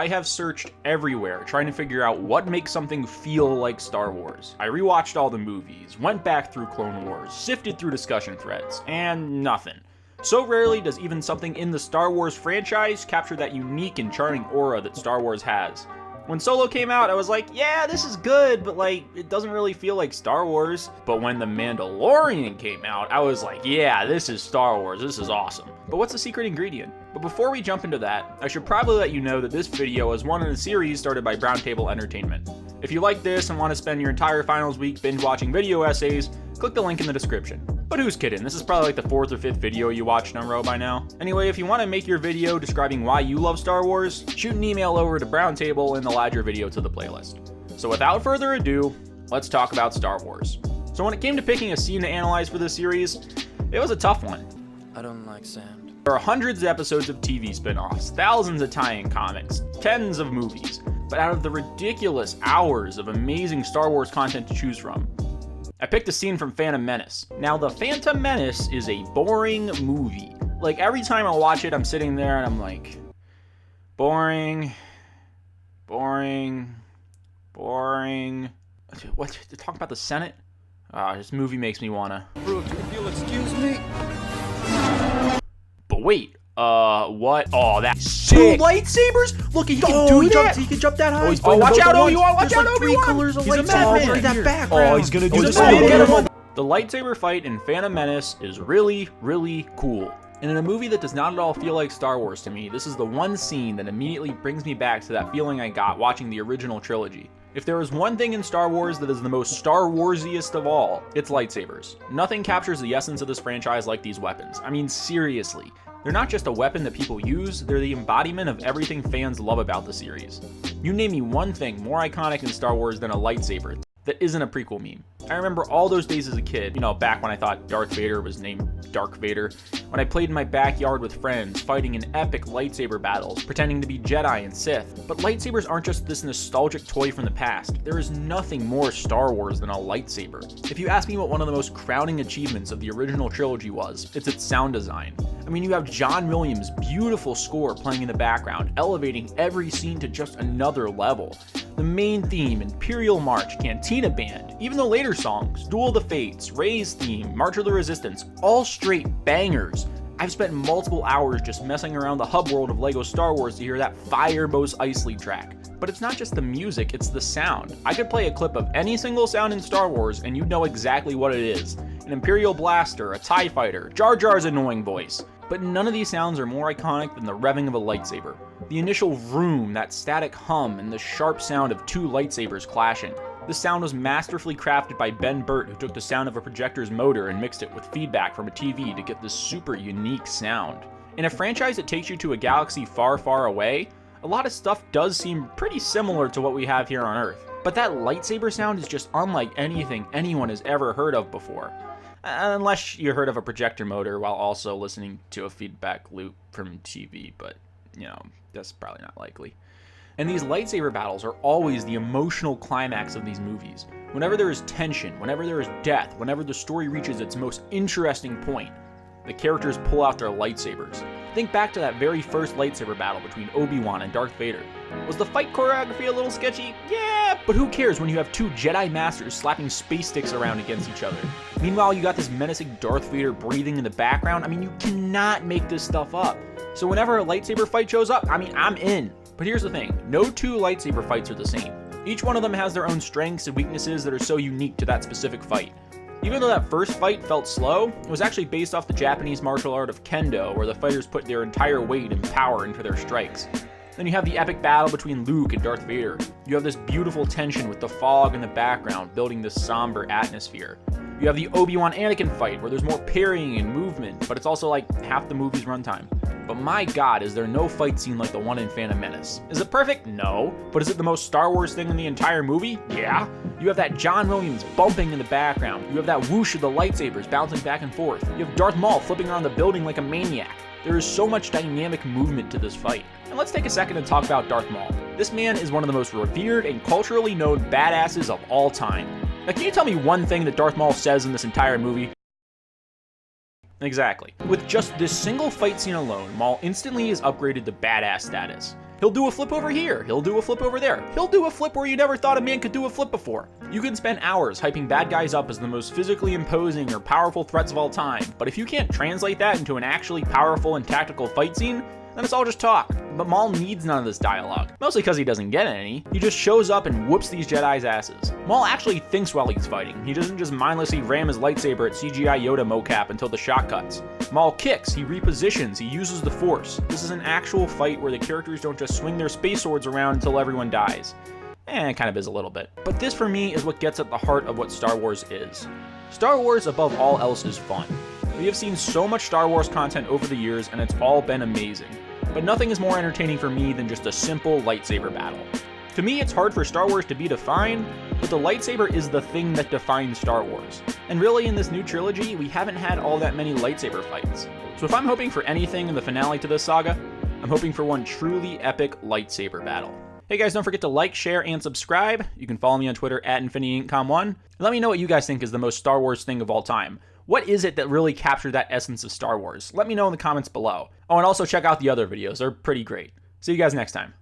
I have searched everywhere trying to figure out what makes something feel like Star Wars. I rewatched all the movies, went back through Clone Wars, sifted through discussion threads, and nothing. So rarely does even something in the Star Wars franchise capture that unique and charming aura that Star Wars has. When Solo came out, I was like, yeah, this is good, but like, it doesn't really feel like Star Wars. But when The Mandalorian came out, I was like, yeah, this is Star Wars, this is awesome. But what's the secret ingredient? But before we jump into that, I should probably let you know that this video is one in a series started by Brown Table Entertainment. If you like this and want to spend your entire finals week binge watching video essays, click the link in the description. But who's kidding, this is probably like the 4th or 5th video you watched in a row by now. Anyway, if you want to make your video describing why you love Star Wars, shoot an email over to Brown Table and they'll add your video to the playlist. So without further ado, let's talk about Star Wars. So when it came to picking a scene to analyze for this series, it was a tough one. I don't like sand. There are hundreds of episodes of TV spin-offs, thousands of tie-in comics, tens of movies, but out of the ridiculous hours of amazing Star Wars content to choose from, I picked a scene from Phantom Menace. Now, The Phantom Menace is a boring movie. Like, every time I watch it, I'm sitting there and I'm like, boring. What? To talk about the Senate? This movie makes me wanna. If you'll excuse me. But wait, what? Oh, that's sick. 2 lightsabers? Look, he can do that. He can jump that high. Oh, watch out, Obi-Wan! Watch out, There's like 3 Obi-Wan! colors of He's a lightsaber madman. in that background. Oh, he's gonna do this. The lightsaber fight in Phantom Menace is really, really cool. And in a movie that does not at all feel like Star Wars to me, this is the one scene that immediately brings me back to that feeling I got watching the original trilogy. If there is one thing in Star Wars that is the most Star Warsiest of all, it's lightsabers. Nothing captures the essence of this franchise like these weapons. I mean, seriously. They're not just a weapon that people use, they're the embodiment of everything fans love about the series. You name me one thing more iconic in Star Wars than a lightsaber that isn't a prequel meme. I remember all those days as a kid, back when I thought Darth Vader was named Dark Vader, when I played in my backyard with friends, fighting in epic lightsaber battles, pretending to be Jedi and Sith. But lightsabers aren't just this nostalgic toy from the past. There is nothing more Star Wars than a lightsaber. If you ask me what one of the most crowning achievements of the original trilogy was, it's its sound design. I mean, you have John Williams' beautiful score playing in the background, elevating every scene to just another level. The main theme, Imperial March, Cantina Band, even the later songs, Duel of the Fates, Rey's theme, March of the Resistance, all straight bangers. I've spent multiple hours just messing around the hub world of LEGO Star Wars to hear that fire Mos Eisley track. But it's not just the music, it's the sound. I could play a clip of any single sound in Star Wars and you'd know exactly what it is. An Imperial blaster, a TIE fighter, Jar Jar's annoying voice. But none of these sounds are more iconic than the revving of a lightsaber. The initial vroom, that static hum, and the sharp sound of 2 lightsabers clashing. This sound was masterfully crafted by Ben Burt, who took the sound of a projector's motor and mixed it with feedback from a TV to get this super unique sound. In a franchise that takes you to a galaxy far, far away, a lot of stuff does seem pretty similar to what we have here on Earth. But that lightsaber sound is just unlike anything anyone has ever heard of before. Unless you heard of a projector motor while also listening to a feedback loop from TV, but, that's probably not likely. And these lightsaber battles are always the emotional climax of these movies. Whenever there is tension, whenever there is death, whenever the story reaches its most interesting point, the characters pull out their lightsabers. Think back to that very first lightsaber battle between Obi-Wan and Darth Vader. Was the fight choreography a little sketchy? Yeah, but who cares when you have 2 Jedi Masters slapping space sticks around against each other? Meanwhile, you got this menacing Darth Vader breathing in the background. I mean, you cannot make this stuff up. So whenever a lightsaber fight shows up, I'm in. But here's the thing, no 2 lightsaber fights are the same. Each one of them has their own strengths and weaknesses that are so unique to that specific fight. Even though that first fight felt slow, it was actually based off the Japanese martial art of Kendo, where the fighters put their entire weight and power into their strikes. Then you have the epic battle between Luke and Darth Vader. You have this beautiful tension with the fog in the background, building this somber atmosphere. You have the Obi-Wan Anakin fight, where there's more parrying and movement, but it's also like half the movie's runtime. But my god, is there no fight scene like the one in Phantom Menace? Is it perfect? No. But is it the most Star Wars thing in the entire movie? Yeah. You have that John Williams bumping in the background. You have that whoosh of the lightsabers bouncing back and forth. You have Darth Maul flipping around the building like a maniac. There is so much dynamic movement to this fight. And let's take a second and talk about Darth Maul. This man is one of the most revered and culturally known badasses of all time. Now, can you tell me one thing that Darth Maul says in this entire movie? Exactly. With just this single fight scene alone, Maul instantly is upgraded to badass status. He'll do a flip over here, he'll do a flip over there, he'll do a flip where you never thought a man could do a flip before. You can spend hours hyping bad guys up as the most physically imposing or powerful threats of all time, but if you can't translate that into an actually powerful and tactical fight scene, then it's all just talk. But Maul needs none of this dialogue, mostly because he doesn't get any. He just shows up and whoops these Jedi's asses. Maul actually thinks while he's fighting. He doesn't just mindlessly ram his lightsaber at CGI Yoda mocap until the shot cuts. Maul kicks, he repositions, he uses the Force. This is an actual fight where the characters don't just swing their space swords around until everyone dies. It kind of is a little bit. But this for me is what gets at the heart of what Star Wars is. Star Wars above all else is fun. We have seen so much Star Wars content over the years and it's all been amazing. But nothing is more entertaining for me than just a simple lightsaber battle. To me, it's hard for Star Wars to be defined, but the lightsaber is the thing that defines Star Wars. And really, in this new trilogy, we haven't had all that many lightsaber fights. So if I'm hoping for anything in the finale to this saga, I'm hoping for one truly epic lightsaber battle. Hey guys, don't forget to like, share, and subscribe. You can follow me on Twitter at InfinityInkCom1. And let me know what you guys think is the most Star Wars thing of all time. What is it that really captured that essence of Star Wars? Let me know in the comments below. Oh, and also check out the other videos. They're pretty great. See you guys next time.